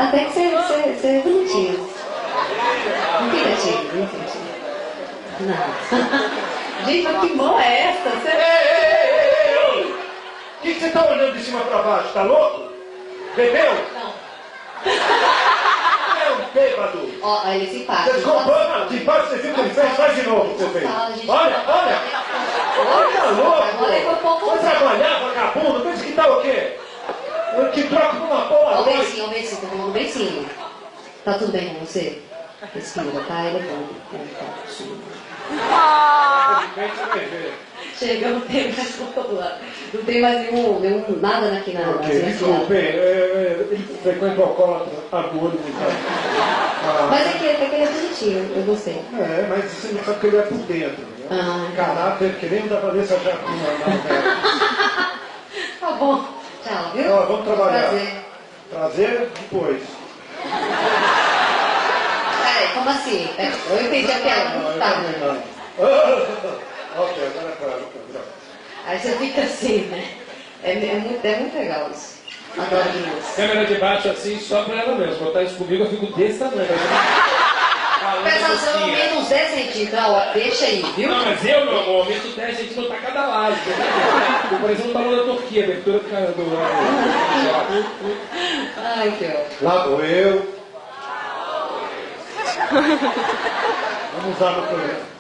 Até que você é bonitinho. Não fica tímido, não fica tímido. Não. Gente, mas que boa é essa? Ei! O que você tá olhando de cima pra baixo? Tá louco? Bebeu? Não. É um bêbado. Ó, ele se passa. Você desculpa, de baixo você viu o que ele fez? Faz de novo o que você fez. Olha! Tá louco! Agora é que eu tô Vai trabalhar, vagabundo? Pensa que tá o quê? Eu te troco por uma porra. Ó, o beicinho, tá tomando beicinho. Tá tudo bem com você? Respira, tá? Ele é bom. Chega, não tem mais bola. Não tem mais nenhum nada aqui na Desculpe, ele frequenta o alcoólatra agulho. Mas é que ele é bonitinho, eu gostei. É, mas você não sabe que ele é por dentro. Né? Caráter, que nem da Vanessa Jacuna. Tá bom. Tchau, viu? Ó, vamos trabalhar. Prazer. Depois. Peraí, como assim? Eu entendi a piada. Tá. Ok, agora é pra... Aí você fica assim, né? É muito legal isso. Adoro isso. Câmera de baixo assim, só pra ela mesmo. Botar isso comigo, eu fico desse tamanho. Pensa menos 10 centímetros, ó, deixa aí, viu? Não, mas eu, meu amor, menos 10 centímetros tá cada lado. Tô parecendo um tamanho da Turquia, abertura do cara do... Ai, que ótimo. Lá vou eu. Vamos usar no programa.